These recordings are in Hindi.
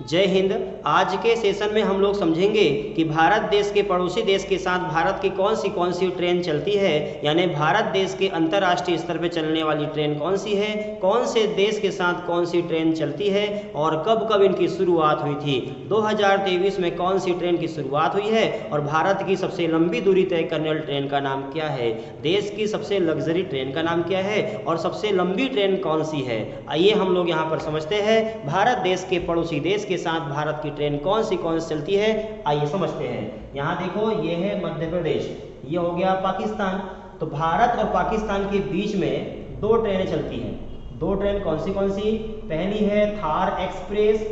जय हिंद। आज के सेशन में हम लोग समझेंगे कि भारत देश के पड़ोसी देश के साथ भारत की कौन सी ट्रेन चलती है, यानी भारत देश के अंतर्राष्ट्रीय स्तर पर चलने वाली ट्रेन कौन सी है, कौन से देश के साथ कौन सी ट्रेन चलती है और कब कब इनकी शुरुआत हुई थी। 2023 में कौन सी ट्रेन की शुरुआत हुई है और भारत की सबसे लंबी दूरी तय करने वाली ट्रेन का नाम क्या है, देश की सबसे लग्जरी ट्रेन का नाम क्या है और सबसे लंबी ट्रेन कौन सी है। आइए हम लोग यहाँ पर समझते हैं भारत देश के पड़ोसी देश के साथ भारत की ट्रेन कौन सी चलती है। आइए समझते हैं। यहाँ देखो, ये है मध्य प्रदेश, ये हो गया पाकिस्तान। तो भारत और पाकिस्तान के बीच में दो ट्रेनें चलती हैं। दो ट्रेन कौन सी? पहली है थार एक्सप्रेस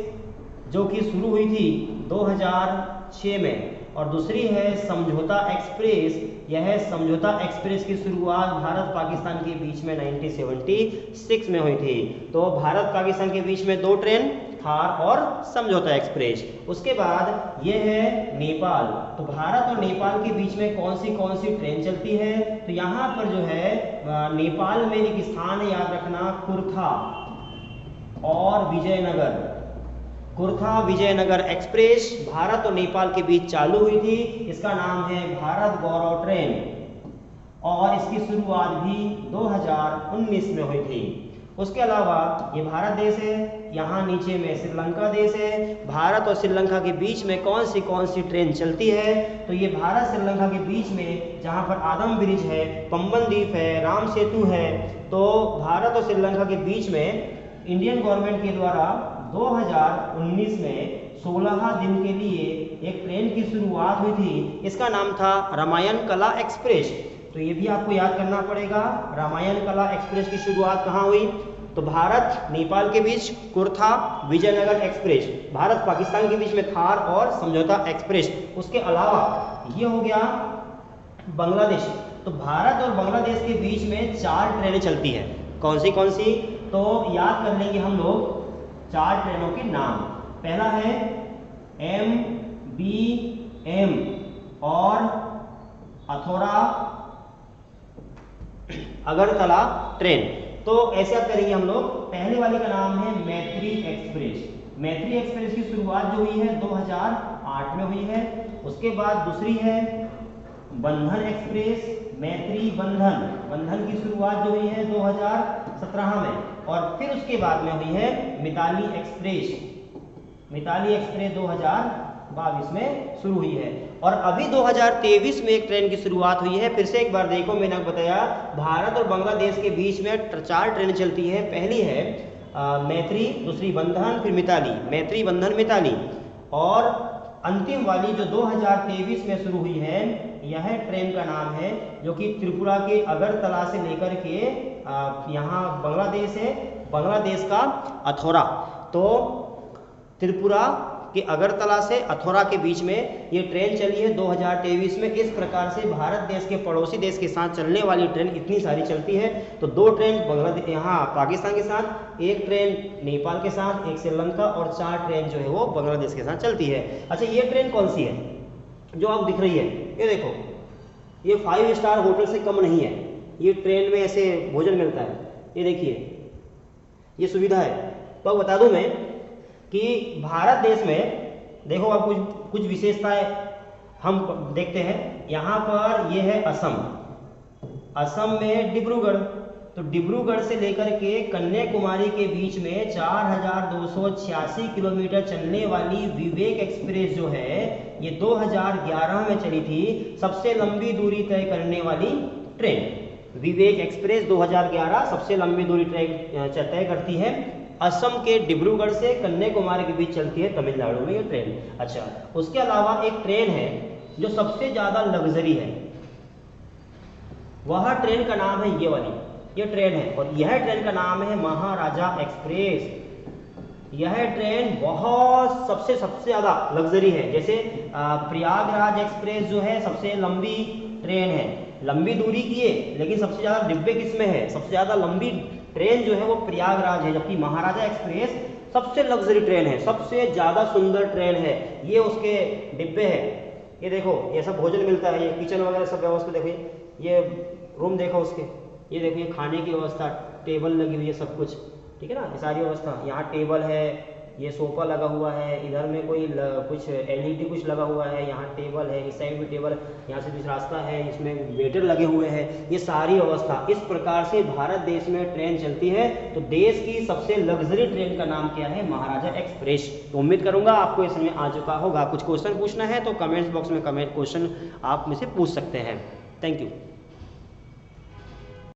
जो कि शुरू हुई थी 2006 में, और दूसरी है समझौता एक्सप्रेस। यह समझौता एक्सप्रेस की शुरुआत भारत पाकिस्तान के बीच में 1976 में हुई थी। तो भारत पाकिस्तान के बीच में दो ट्रेन, थार और समझौता एक्सप्रेस। उसके बाद ये है नेपाल। तो भारत और नेपाल के बीच में कौन सी ट्रेन चलती है? तो यहाँ पर जो है नेपाल में एक स्थान याद रखना, कुर्था और विजयनगर। कुर्था विजयनगर एक्सप्रेस भारत और नेपाल के बीच चालू हुई थी। इसका नाम है भारत गौरव ट्रेन और इसकी शुरुआत भी 2019 में हुई थी। उसके अलावा ये भारत देश है, यहाँ नीचे में श्रीलंका देश है। भारत और श्रीलंका के बीच में कौन सी ट्रेन चलती है? तो ये भारत श्रीलंका के बीच में जहाँ पर आदम ब्रिज है, पंबन द्वीप है, राम सेतु है। तो भारत और श्रीलंका के बीच में इंडियन गवर्नमेंट के द्वारा 2019 में 16 दिन के लिए एक ट्रेन की शुरुआत हुई थी। इसका नाम था रामायण कला एक्सप्रेस। तो ये भी आपको याद करना पड़ेगा, रामायण कला एक्सप्रेस की शुरुआत कहाँ हुई? तो भारत नेपाल के बीच कुर्था विजयनगर एक्सप्रेस, भारत पाकिस्तान के बीच में थार और समझौता एक्सप्रेस। उसके अलावा ये हो गया बांग्लादेश। तो भारत और बांग्लादेश के बीच में 4 ट्रेनें चलती हैं। कौन सी? तो याद कर लेंगे हम लोग 4 ट्रेनों के नाम। पहला है MBM और अथोरा अगरतला ट्रेन। तो ऐसे आप करेंगे हम लोग। पहले वाले का नाम है मैत्री एक्सप्रेस। मैत्री एक्सप्रेस की शुरुआत जो हुई है 2008 में हुई है। उसके बाद दूसरी है बंधन एक्सप्रेस, मैत्री बंधन की शुरुआत जो हुई है 2017 में, और फिर उसके बाद में हुई है मिताली एक्सप्रेस 2022 में शुरू हुई है। और अभी 2023 में एक ट्रेन की शुरुआत हुई है। फिर से एक बार देखो, मैंने आपको बताया भारत और बांग्लादेश के बीच में 4 ट्रेनें चलती है। पहली है मैत्री, दूसरी बंधन, फिर मिताली, मैत्री बंधन मिताली, और अंतिम वाली जो 2023 में शुरू हुई है, यह ट्रेन का नाम है जो कि त्रिपुरा के अगरतला से लेकर के यहाँ बांग्लादेश है, बांग्लादेश का अथोरा। तो त्रिपुरा के अगरतला से अथोरा के बीच में ये ट्रेन चली है 2023 में। इस प्रकार से भारत देश के पड़ोसी देश के साथ चलने वाली ट्रेन इतनी सारी चलती है। तो 2 ट्रेन बांग्लादेश यहाँ पाकिस्तान के साथ, 1 ट्रेन नेपाल के साथ, 1 श्रीलंका, और 4 ट्रेन जो है वो बांग्लादेश के साथ चलती है। अच्छा, ये ट्रेन कौन सी है जो आप दिख रही है? ये देखो, ये 5 स्टार होटल से कम नहीं है। ये ट्रेन में ऐसे भोजन मिलता है, ये देखिए, ये सुविधा है। तो अब बता दूं मैं कि भारत देश में देखो, आप कुछ विशेषताएं हम देखते हैं। यहाँ पर ये है असम में डिब्रूगढ़। तो डिब्रूगढ़ से लेकर के कन्याकुमारी के बीच में 4286 किलोमीटर चलने वाली विवेक एक्सप्रेस जो है, ये 2011 में चली थी। सबसे लंबी दूरी तय करने वाली ट्रेन विवेक एक्सप्रेस 2011 सबसे लंबी दूरी तय करती है। असम के डिब्रूगढ़ से कन्याकुमारी के बीच चलती है, तमिलनाडु में ये ट्रेन। अच्छा, उसके अलावा एक ट्रेन है जो सबसे ज़्यादा लग्जरी है। वह ट्रेन का नाम है ये वाली, ये ट्रेन है, और यह ट्रेन का नाम है महाराजा एक्सप्रेस। यह ट्रेन बहुत सबसे ज़्यादा लग्जरी है। जैसे प्रयागराज एक्सप्रेस जो है सबसे लंबी ट्रेन है, लंबी दूरी की है, लेकिन सबसे ज़्यादा डिब्बे किसमें है? सबसे ज़्यादा लंबी ट्रेन जो है वो प्रयागराज है, जबकि महाराजा एक्सप्रेस सबसे लग्जरी ट्रेन है, सबसे ज़्यादा सुंदर ट्रेन है। ये उसके डिब्बे हैं, ये देखो, ये सब भोजन मिलता है, ये किचन वगैरह सब व्यवस्था देखो, ये रूम देखो उसके, ये देखिए खाने की व्यवस्था, टेबल लगी हुई है, सब कुछ ठीक है ना, ये सारी व्यवस्था। यहाँ टेबल है, ये सोफा लगा हुआ है, इधर में कोई कुछ एलईडी कुछ लगा हुआ है, यहाँ टेबल है, इस साइड भी टेबल, यहाँ से कुछ रास्ता है, इसमें वेटर लगे हुए हैं, ये सारी व्यवस्था। इस प्रकार से भारत देश में ट्रेन चलती है। तो देश की सबसे लग्जरी ट्रेन का नाम क्या है? महाराजा एक्सप्रेस। तो उम्मीद करूंगा आपको ये समझ आ चुका होगा। कुछ क्वेश्चन पूछना है तो कमेंट्स बॉक्स में कमेंट क्वेश्चन आप में से पूछ सकते हैं। Thank you.